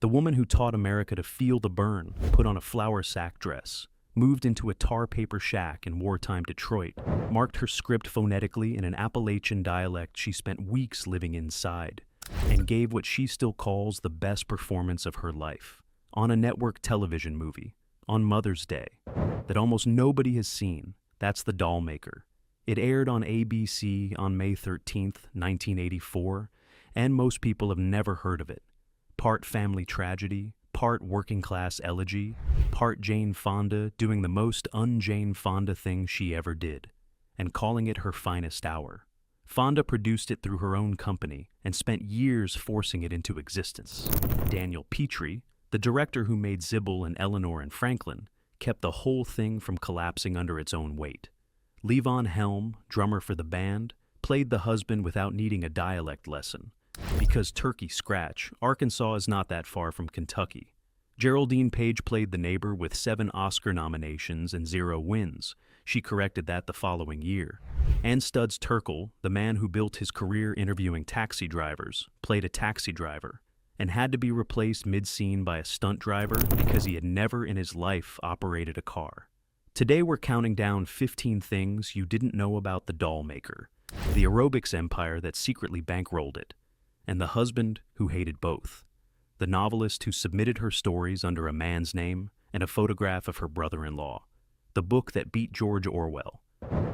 The woman who taught America to feel the burn, put on a flour sack dress, moved into a tar paper shack in wartime Detroit, marked her script phonetically in an Appalachian dialect she spent weeks living inside, and gave what she still calls the best performance of her life, on a network television movie, on Mother's Day, that almost nobody has seen. That's The Dollmaker. It aired on ABC on May 13th, 1984, and most people have never heard of it. Part family tragedy, part working-class elegy, part Jane Fonda doing the most un-Jane Fonda thing she ever did, and calling it her finest hour. Fonda produced it through her own company and spent years forcing it into existence. Daniel Petrie, the director who made Sybil and Eleanor and Franklin, kept the whole thing from collapsing under its own weight. Levon Helm, drummer for the band, played the husband without needing a dialect lesson. Because turkey scratch, Arkansas is not that far from Kentucky. Geraldine Page played the neighbor with 7 Oscar nominations and 0 wins. She corrected that the following year. And Studs Terkel, the man who built his career interviewing taxi drivers, played a taxi driver and had to be replaced mid-scene by a stunt driver because he had never in his life operated a car. Today we're counting down 15 things you didn't know about the Dollmaker, the aerobics empire that secretly bankrolled it, and the husband who hated both, the novelist who submitted her stories under a man's name and a photograph of her brother-in-law, the book that beat George Orwell,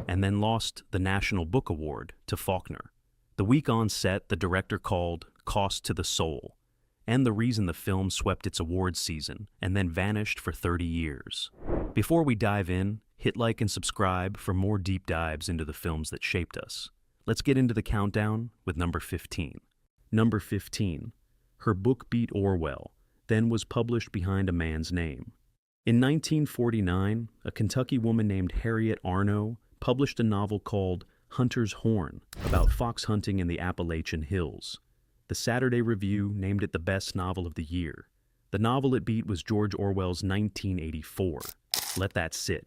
and then lost the National Book Award to Faulkner. The week on set, the director called Cost to the Soul, and the reason the film swept its awards season and then vanished for 30 years. Before we dive in, hit like and subscribe for more deep dives into the films that shaped us. Let's get into the countdown with number 15. Number 15. Her book beat Orwell, then was published behind a man's name. In 1949, a Kentucky woman named Harriet Arno published a novel called Hunter's Horn about fox hunting in the Appalachian Hills. The Saturday Review named it the best novel of the year. The novel it beat was George Orwell's 1984. Let that sit.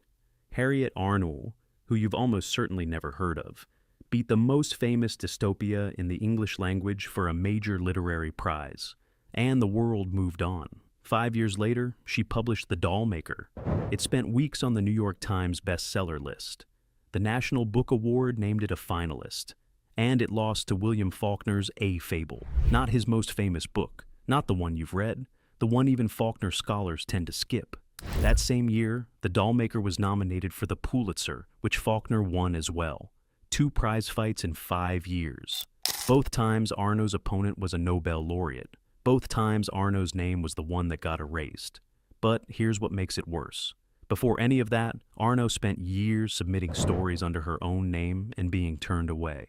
Harriet Arno, who you've almost certainly never heard of, beat the most famous dystopia in the English language for a major literary prize. And the world moved on. 5 years later, she published The Dollmaker. It spent weeks on the New York Times bestseller list. The National Book Award named it a finalist. And it lost to William Faulkner's A Fable, not his most famous book, not the one you've read, the one even Faulkner scholars tend to skip. That same year, The Dollmaker was nominated for the Pulitzer, which Faulkner won as well. 2 prize fights in 5 years. Both times Arno's opponent was a Nobel laureate. Both times Arno's name was the one that got erased. But here's what makes it worse. Before any of that, Arno spent years submitting stories under her own name and being turned away.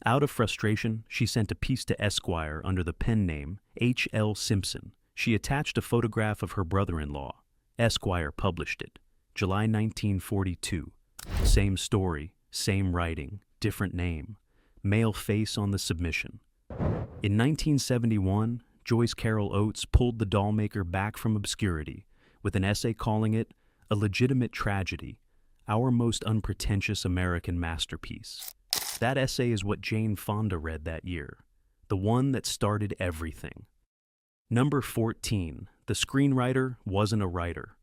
Out of frustration, she sent a piece to Esquire under the pen name H.L. Simpson. She attached a photograph of her brother-in-law. Esquire published it. July 1942. Same story, same writing, different name. Male face on the submission. In 1971, Joyce Carol Oates pulled The Dollmaker back from obscurity with an essay calling it A Legitimate Tragedy, Our Most Unpretentious American Masterpiece. That essay is what Jane Fonda read that year, the one that started everything. Number 14. The screenwriter wasn't a writer.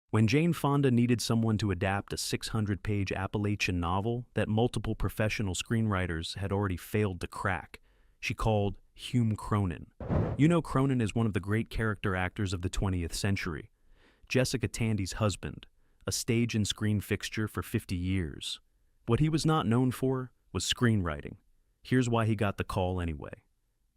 When Jane Fonda needed someone to adapt a 600-page Appalachian novel that multiple professional screenwriters had already failed to crack, she called Hume Cronyn. You know Cronyn is one of the great character actors of the 20th century. Jessica Tandy's husband, a stage and screen fixture for 50 years. What he was not known for was screenwriting. Here's why he got the call anyway.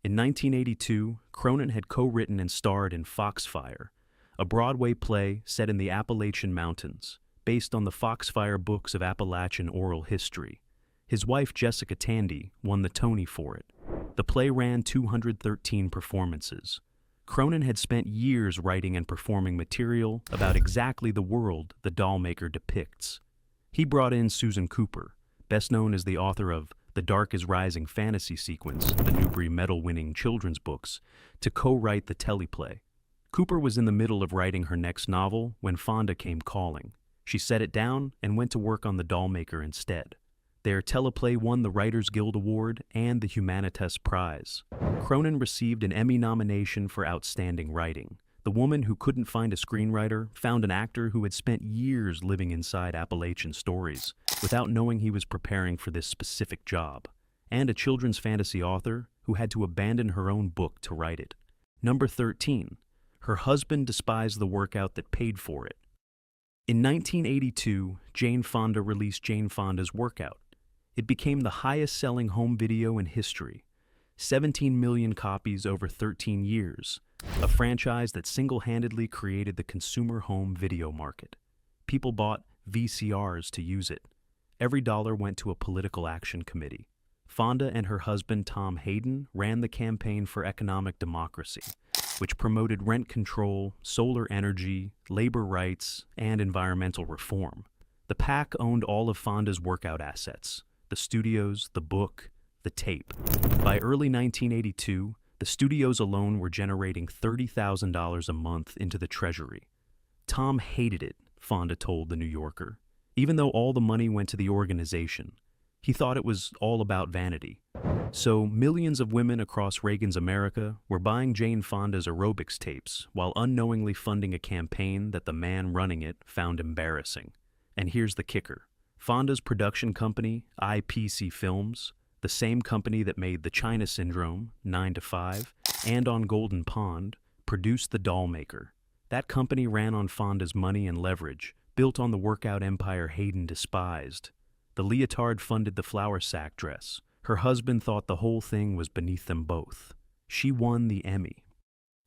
In 1982, Cronyn had co-written and starred in Foxfire, a Broadway play set in the Appalachian Mountains, based on the Foxfire books of Appalachian oral history. His wife Jessica Tandy won the Tony for it. The play ran 213 performances. Cronyn had spent years writing and performing material about exactly the world the Dollmaker depicts. He brought in Susan Cooper, best known as the author of The Dark is Rising fantasy sequence, the Newbery Medal-winning children's books, to co-write the teleplay. Cooper was in the middle of writing her next novel when Fonda came calling. She set it down and went to work on The Dollmaker instead. Their teleplay won the Writers Guild Award and the Humanitas Prize. Cronin received an Emmy nomination for Outstanding Writing. The woman who couldn't find a screenwriter found an actor who had spent years living inside Appalachian stories without knowing he was preparing for this specific job, and a children's fantasy author who had to abandon her own book to write it. Number 13. Her husband despised the workout that paid for it. In 1982, Jane Fonda released Jane Fonda's Workout. It became the highest-selling home video in history. 17 million copies over 13 years, a franchise that single-handedly created the consumer home video market. People bought VCRs to use it. Every dollar went to a political action committee. Fonda and her husband Tom Hayden ran the campaign for economic democracy, which promoted rent control, solar energy, labor rights, and environmental reform. The PAC owned all of Fonda's workout assets: the studios, the book, the tape. By early 1982, the studios alone were generating $30,000 a month into the treasury. Tom hated it, Fonda told The New Yorker. Even though all the money went to the organization, he thought it was all about vanity. So millions of women across Reagan's America were buying Jane Fonda's aerobics tapes while unknowingly funding a campaign that the man running it found embarrassing. And here's the kicker. Fonda's production company, IPC Films, the same company that made The China Syndrome, 9 to 5, and On Golden Pond, produced The Dollmaker. That company ran on Fonda's money and leverage, built on the workout empire Hayden despised. The leotard funded the flour sack dress. Her husband thought the whole thing was beneath them both. She won the Emmy.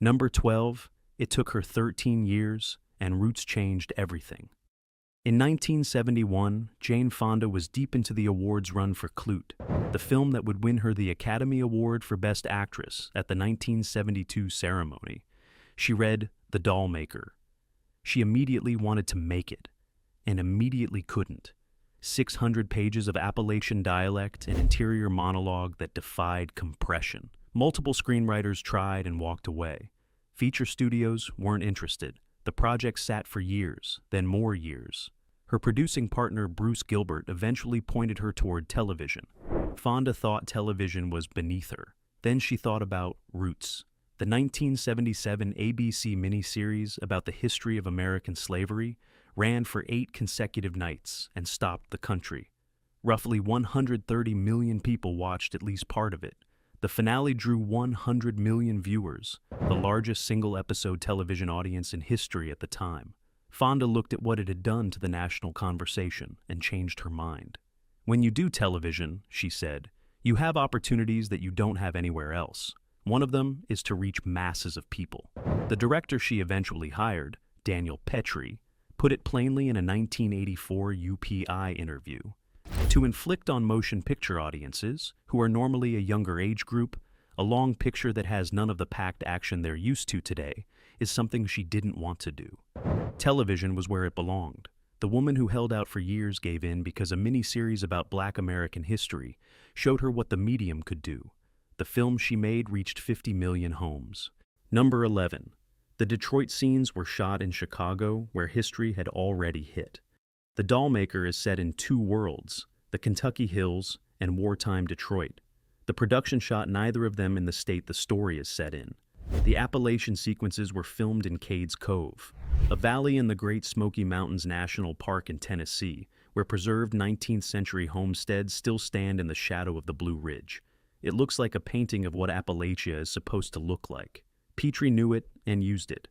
Number 12, it took her 13 years, and Roots changed everything. In 1971, Jane Fonda was deep into the awards run for Clute, the film that would win her the Academy Award for Best Actress at the 1972 ceremony. She read The Dollmaker. She immediately wanted to make it, and immediately couldn't. 600 pages of Appalachian dialect and interior monologue that defied compression. Multiple screenwriters tried and walked away. Feature studios weren't interested. The project sat for years, then more years. Her producing partner Bruce Gilbert eventually pointed her toward television. Fonda thought television was beneath her. Then she thought about Roots, the 1977 ABC miniseries about the history of American slavery, ran for 8 consecutive nights and stopped the country. Roughly 130 million people watched at least part of it. The finale drew 100 million viewers, the largest single-episode television audience in history at the time. Fonda looked at what it had done to the national conversation and changed her mind. "When you do television," she said, "you have opportunities that you don't have anywhere else. One of them is to reach masses of people." The director she eventually hired, Daniel Petrie, put it plainly in a 1984 UPI interview. To inflict on motion picture audiences, who are normally a younger age group, a long picture that has none of the packed action they're used to today is something she didn't want to do. Television was where it belonged. The woman who held out for years gave in because a miniseries about Black American history showed her what the medium could do. The film she made reached 50 million homes. Number 11. The Detroit scenes were shot in Chicago, where history had already hit. The Dollmaker is set in 2 worlds, the Kentucky Hills and wartime Detroit. The production shot neither of them in the state the story is set in. The Appalachian sequences were filmed in Cades Cove, a valley in the Great Smoky Mountains National Park in Tennessee, where preserved 19th century homesteads still stand in the shadow of the Blue Ridge. It looks like a painting of what Appalachia is supposed to look like. Petrie knew it and used it.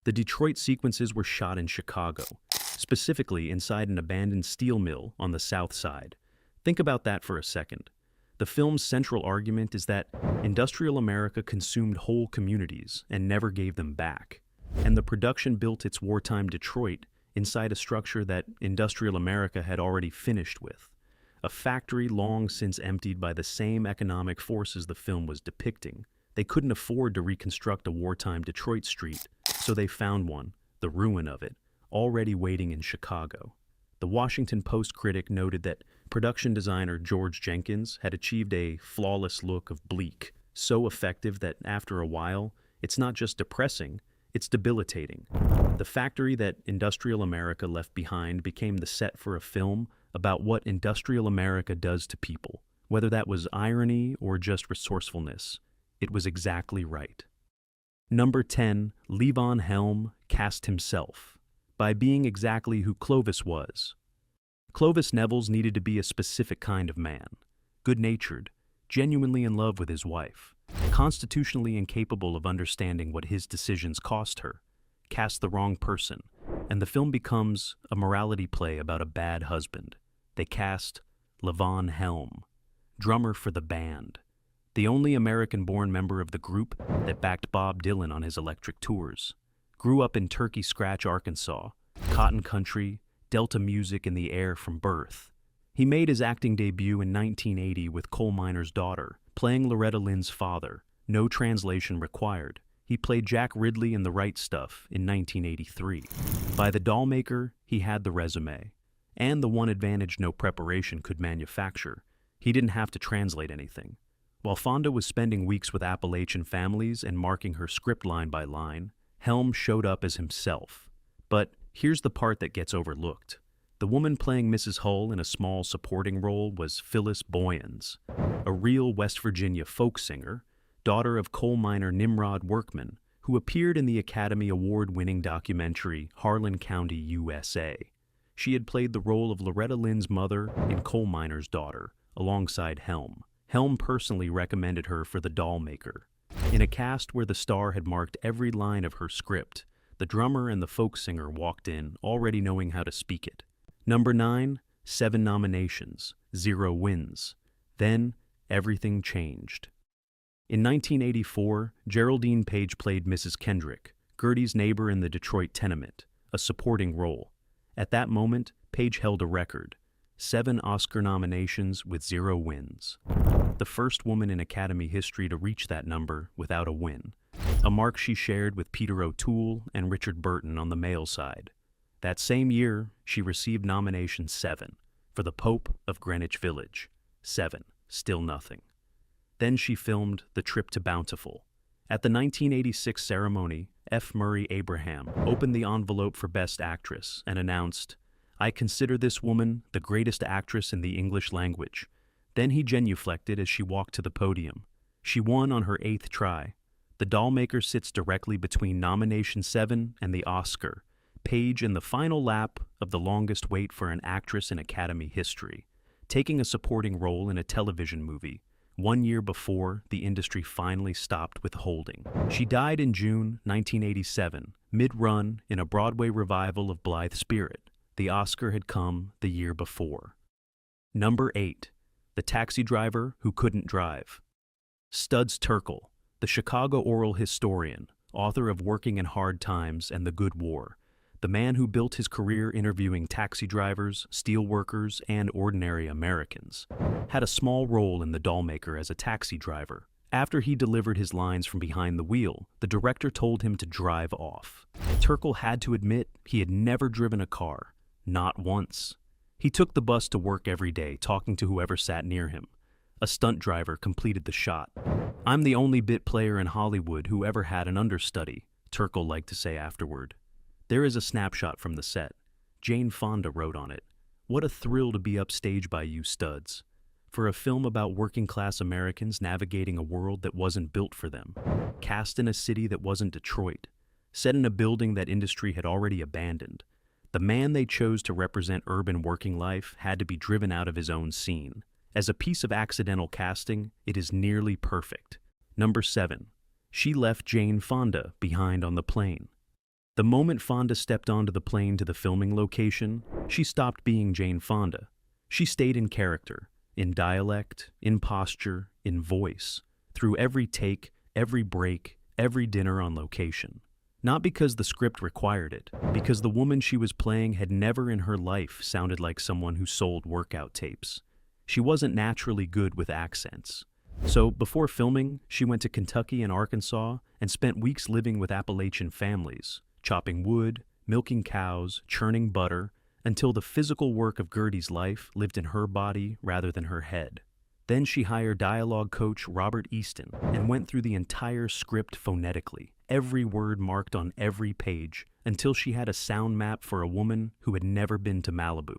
The Detroit sequences were shot in Chicago, specifically inside an abandoned steel mill on the south side. Think about that for a second. The film's central argument is that industrial America consumed whole communities and never gave them back. And the production built its wartime Detroit inside a structure that industrial America had already finished with. A factory long since emptied by the same economic forces the film was depicting. They couldn't afford to reconstruct a wartime Detroit street, so they found one, the ruin of it, already waiting in Chicago. The Washington Post critic noted that production designer George Jenkins had achieved a flawless look of bleak, so effective that after a while, it's not just depressing, it's debilitating. The factory that industrial America left behind became the set for a film about what industrial America does to people. Whether that was irony or just resourcefulness, it was exactly right. Number 10, Levon Helm cast himself by being exactly who Clovis was. Clovis Nevels needed to be a specific kind of man, good-natured, genuinely in love with his wife, constitutionally incapable of understanding what his decisions cost her. Cast the wrong person, and the film becomes a morality play about a bad husband. They cast Levon Helm, drummer for the band, the only American-born member of the group that backed Bob Dylan on his electric tours. Grew up in Turkey Scratch, Arkansas, cotton country, Delta music in the air from birth. He made his acting debut in 1980 with Coal Miner's Daughter, playing Loretta Lynn's father. No translation required. He played Jack Ridley in The Right Stuff in 1983. By the Dollmaker, he had the resume, and the one advantage no preparation could manufacture. He didn't have to translate anything. While Fonda was spending weeks with Appalachian families and marking her script line by line, Helm showed up as himself. But here's the part that gets overlooked. The woman playing Mrs. Hull in a small supporting role was Phyllis Boyens, a real West Virginia folk singer, daughter of coal miner Nimrod Workman, who appeared in the Academy Award-winning documentary Harlan County, USA. She had played the role of Loretta Lynn's mother in Coal Miner's Daughter, alongside Helm. Helm personally recommended her for the Dollmaker. In a cast where the star had marked every line of her script, the drummer and the folk singer walked in already knowing how to speak it. Number 9, 7 nominations, 0 wins. Then, everything changed. In 1984, Geraldine Page played Mrs. Kendrick, Gertie's neighbor in the Detroit tenement, a supporting role. At that moment, Page held a record, 7 Oscar nominations with 0 wins. The first woman in Academy history to reach that number without a win, a mark she shared with Peter O'Toole and Richard Burton on the male side. That same year, she received nomination 7 for The Pope of Greenwich Village. 7, still nothing. Then she filmed The Trip to Bountiful. At the 1986 ceremony, F. Murray Abraham opened the envelope for Best Actress and announced, "I consider this woman the greatest actress in the English language." Then he genuflected as she walked to the podium. She won on her 8th try. The Dollmaker sits directly between nomination 7 and the Oscar, Page in the final lap of the longest wait for an actress in Academy history, taking a supporting role in a television movie, 1 year before the industry finally stopped withholding. She died in June 1987, mid-run in a Broadway revival of Blithe Spirit. The Oscar had come the year before. Number 8, The Taxi Driver Who Couldn't Drive. Studs Terkel, the Chicago oral historian, author of Working in Hard Times and The Good War, the man who built his career interviewing taxi drivers, steel workers, and ordinary Americans, had a small role in The Dollmaker as a taxi driver. After he delivered his lines from behind the wheel, the director told him to drive off. Terkel had to admit he had never driven a car, not once. He took the bus to work every day, talking to whoever sat near him. A stunt driver completed the shot. "I'm the only bit player in Hollywood who ever had an understudy," Terkel liked to say afterward. There is a snapshot from the set. Jane Fonda wrote on it, "What a thrill to be upstaged by you studs." For a film about working-class Americans navigating a world that wasn't built for them, cast in a city that wasn't Detroit, set in a building that industry had already abandoned, the man they chose to represent urban working life had to be driven out of his own scene. As a piece of accidental casting, it is nearly perfect. Number 7, she left Jane Fonda behind on the plane. The moment Fonda stepped onto the plane to the filming location, she stopped being Jane Fonda. She stayed in character, in dialect, in posture, in voice, through every take, every break, every dinner on location. Not because the script required it, because the woman she was playing had never in her life sounded like someone who sold workout tapes. She wasn't naturally good with accents. So before filming, she went to Kentucky and Arkansas and spent weeks living with Appalachian families, chopping wood, milking cows, churning butter, until the physical work of Gertie's life lived in her body rather than her head. Then she hired dialogue coach Robert Easton and went through the entire script phonetically, every word marked on every page, until she had a sound map for a woman who had never been to Malibu.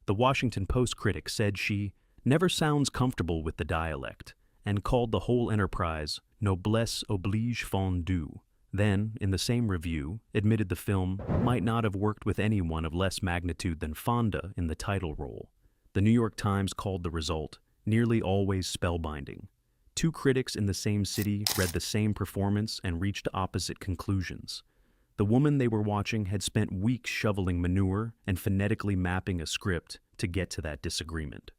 The Washington Post critic said she never sounds comfortable with the dialect and called the whole enterprise noblesse oblige fondue. Then, in the same review, admitted the film might not have worked with anyone of less magnitude than Fonda in the title role. The New York Times called the result nearly always spellbinding. Two critics in the same city read the same performance and reached opposite conclusions. The woman they were watching had spent weeks shoveling manure and phonetically mapping a script to get to that disagreement.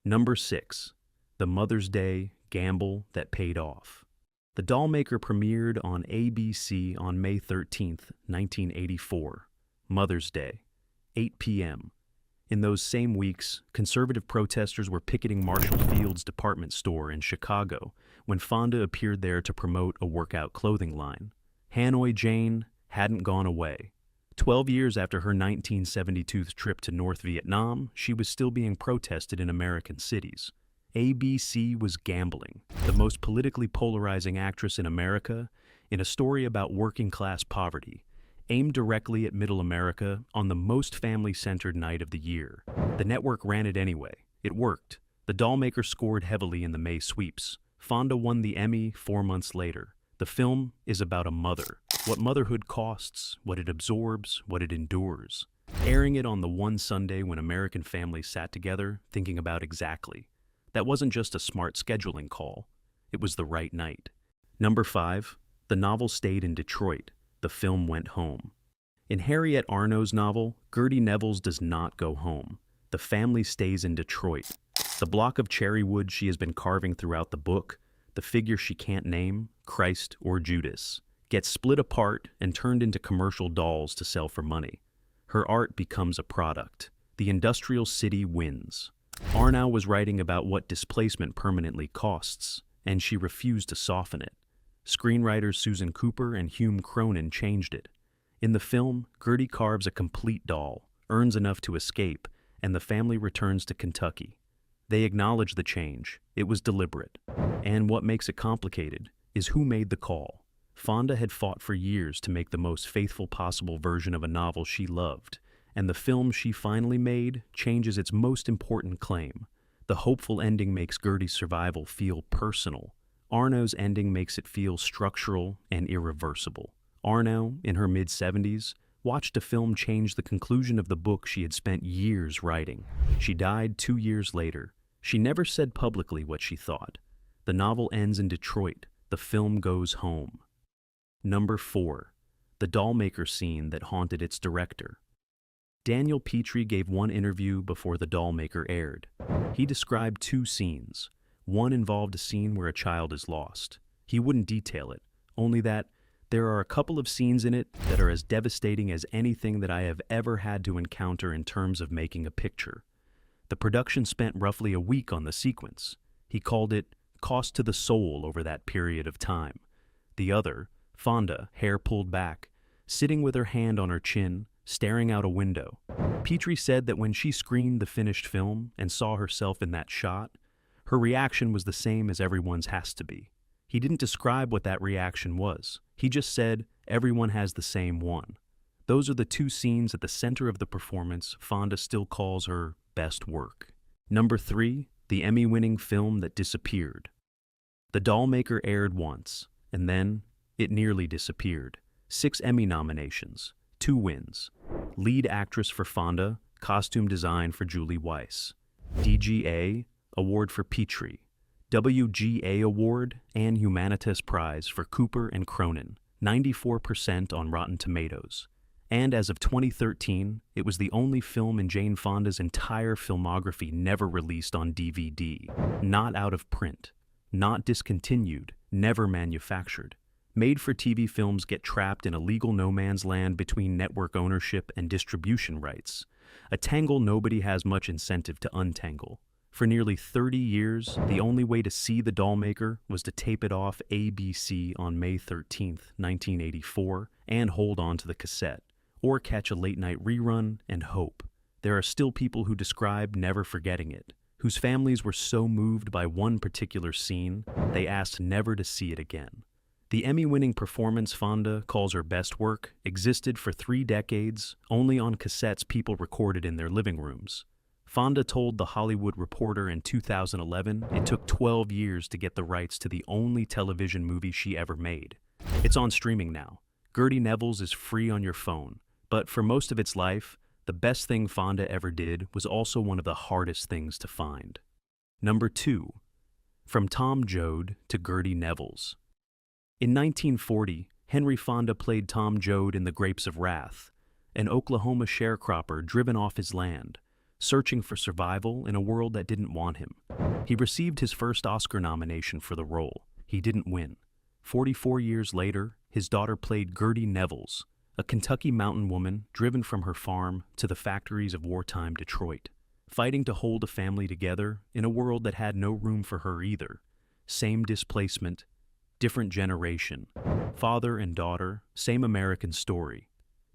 Number 6. The Mother's Day Gamble That Paid Off. The Dollmaker premiered on ABC on May 13, 1984. Mother's Day, 8 p.m. In those same weeks, conservative protesters were picketing Marshall Field's department store in Chicago when Fonda appeared there to promote a workout clothing line. Hanoi Jane hadn't gone away. 12 years after her 1972 trip to North Vietnam, she was still being protested in American cities. ABC was gambling, the most politically polarizing actress in America, in a story about working-class poverty, aimed directly at middle America on the most family-centered night of the year. The network ran it anyway. It worked. The Dollmaker scored heavily in the May sweeps. Fonda won the Emmy 4 months later. The film is about a mother, what motherhood costs, what it absorbs, what it endures. Airing it on the one Sunday when American families sat together, thinking about exactly. That wasn't just a smart scheduling call. It was the right night. Number 5. The novel stayed in Detroit. The film went home. In Harriet Arno's novel, Gertie Nevels does not go home. The family stays in Detroit. The block of cherry wood she has been carving throughout the book, the figure she can't name, Christ or Judas, gets split apart and turned into commercial dolls to sell for money. Her art becomes a product. The industrial city wins. Arno was writing about what displacement permanently costs, and she refused to soften it. Screenwriters Susan Cooper and Hume Cronin changed it. In the film, Gertie carves a complete doll, earns enough to escape, and the family returns to Kentucky. They acknowledge the change. It was deliberate. And what makes it complicated is who made the call. Fonda had fought for years to make the most faithful possible version of a novel she loved, and the film she finally made changes its most important claim. The hopeful ending makes Gertie's survival feel personal. Arno's ending makes it feel structural and irreversible. Arno, in her mid-70s, watched a film change the conclusion of the book she had spent years writing. She died 2 years later. She never said publicly what she thought. The novel ends in Detroit. The film goes home. Number 4. The Dollmaker scene that haunted its director. Daniel Petrie gave one interview before The Dollmaker aired. He described 2 scenes. One involved a scene where a child is lost. He wouldn't detail it, only that there are a couple of scenes in it that are as devastating as anything that I have ever had to encounter in terms of making a picture. The production spent roughly a week on the sequence. He called it cost to the soul over that period of time. The other, Fonda, hair pulled back, sitting with her hand on her chin, staring out a window. Petrie said that when she screened the finished film and saw herself in that shot, her reaction was the same as everyone's has to be. He didn't describe what that reaction was. He just said, everyone has the same one. Those are the 2 scenes at the center of the performance Fonda still calls her best work. Number 3, the Emmy-winning film that disappeared. The Dollmaker aired once, and then it nearly disappeared. 6 Emmy nominations, 2 wins. Lead actress for Fonda, costume design for Julie Weiss. DGA, award for Petrie. WGA Award and Humanitas Prize for Cooper and Cronin, 94% on Rotten Tomatoes. And as of 2013, it was the only film in Jane Fonda's entire filmography never released on DVD, not out of print, not discontinued, never manufactured. Made-for-TV films get trapped in a legal no-man's land between network ownership and distribution rights, a tangle nobody has much incentive to untangle. For nearly 30 years, the only way to see The Dollmaker was to tape it off ABC on May 13, 1984, and hold on to the cassette, or catch a late-night rerun and hope. There are still people who describe never forgetting it, whose families were so moved by one particular scene, they asked never to see it again. The Emmy-winning performance Fonda calls her best work existed for 3 decades only on cassettes people recorded in their living rooms. Fonda told The Hollywood Reporter in 2011 it took 12 years to get the rights to the only television movie she ever made. It's on streaming now. Gertie Nevels is free on your phone, but for most of its life, the best thing Fonda ever did was also one of the hardest things to find. Number 2. From Tom Joad to Gertie Nevels. In 1940, Henry Fonda played Tom Joad in The Grapes of Wrath, an Oklahoma sharecropper driven off his land, searching for survival in a world that didn't want him. He received his first Oscar nomination for the role. He didn't win. 44 years later, his daughter played Gertie Nevels, a Kentucky mountain woman driven from her farm to the factories of wartime Detroit, fighting to hold a family together in a world that had no room for her either. Same displacement, different generation. Father and daughter, same American story.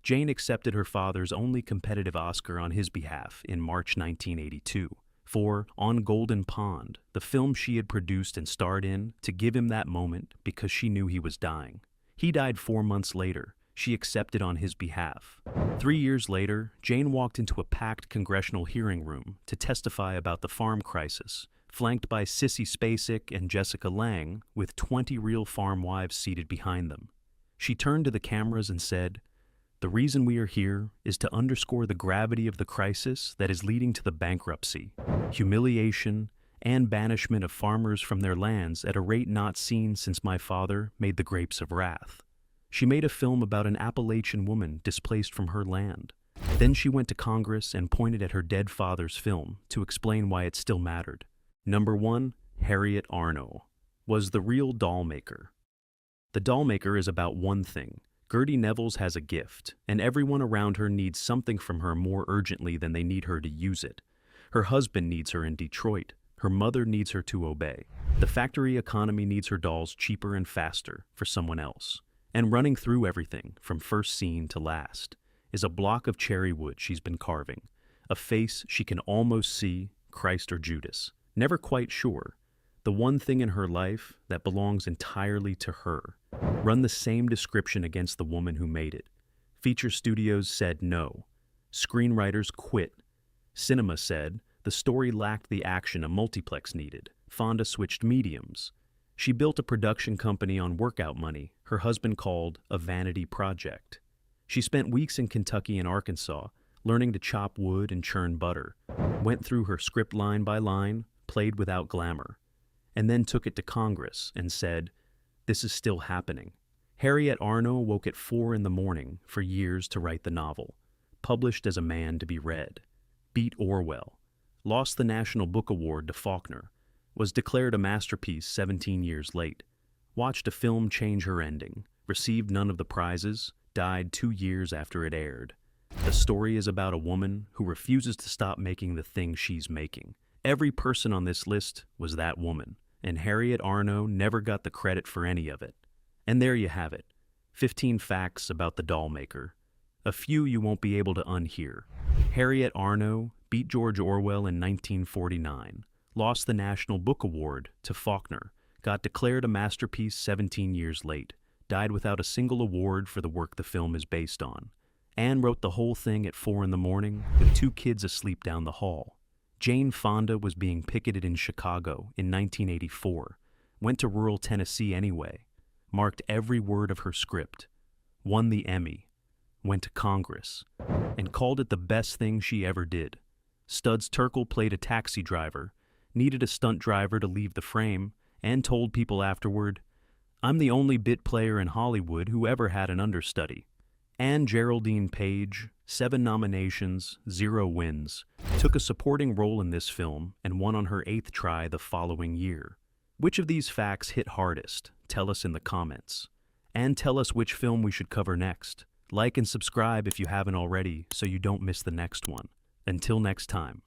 Jane accepted her father's only competitive Oscar on his behalf in March 1982 for On Golden Pond, the film she had produced and starred in, to give him that moment because she knew he was dying. He died 4 months later. She accepted on his behalf. 3 years later, Jane walked into a packed congressional hearing room to testify about the farm crisis, flanked by Sissy Spacek and Jessica Lange, with 20 real farm wives seated behind them. She turned to the cameras and said, "The reason we are here is to underscore the gravity of the crisis that is leading to the bankruptcy, humiliation, and banishment of farmers from their lands at a rate not seen since my father made The Grapes of Wrath." She made a film about an Appalachian woman displaced from her land. Then she went to Congress and pointed at her dead father's film to explain why it still mattered. Number 1, Harriet Arno, was the real Dollmaker. The Dollmaker is about one thing. Gertie Nevels has a gift, and everyone around her needs something from her more urgently than they need her to use it. Her husband needs her in Detroit. Her mother needs her to obey. The factory economy needs her dolls cheaper and faster for someone else. And running through everything, from first scene to last, is a block of cherry wood she's been carving, a face she can almost see, Christ or Judas. Never quite sure. The one thing in her life that belongs entirely to her. Run the same description against the woman who made it. Feature studios said no. Screenwriters quit. Cinema said the story lacked the action a multiplex needed. Fonda switched mediums. She built a production company on workout money her husband called a vanity project. She spent weeks in Kentucky and Arkansas, learning to chop wood and churn butter, went through her script line by line, played without glamour, and then took it to Congress and said, "This is still happening." Harriet Arno woke at 4 a.m. for years to write the novel, published as a man to be read, beat Orwell, lost the National Book Award to Faulkner, was declared a masterpiece 17 years late, watched a film change her ending, received none of the prizes, died 2 years after it aired. The story is about a woman who refuses to stop making the thing she's making. Every person on this list was that woman, and Harriet Arno never got the credit for any of it. And there you have it, 15 facts about the Dollmaker. A few you won't be able to unhear. Harriet Arno beat George Orwell in 1949, lost the National Book Award to Faulkner, got declared a masterpiece 17 years late, died without a single award for the work the film is based on, and wrote the whole thing at 4 a.m. with 2 kids asleep down the hall. Jane Fonda was being picketed in Chicago in 1984, went to rural Tennessee anyway, marked every word of her script, won the Emmy, went to Congress, and called it the best thing she ever did. Studs Terkel played a taxi driver, needed a stunt driver to leave the frame, and told people afterward, "I'm the only bit player in Hollywood who ever had an understudy." And Geraldine Page, 7 nominations, 0 wins, took a supporting role in this film and won on her 8th try the following year. Which of these facts hit hardest? Tell us in the comments. And tell us which film we should cover next. Like and subscribe if you haven't already so you don't miss the next one. Until next time.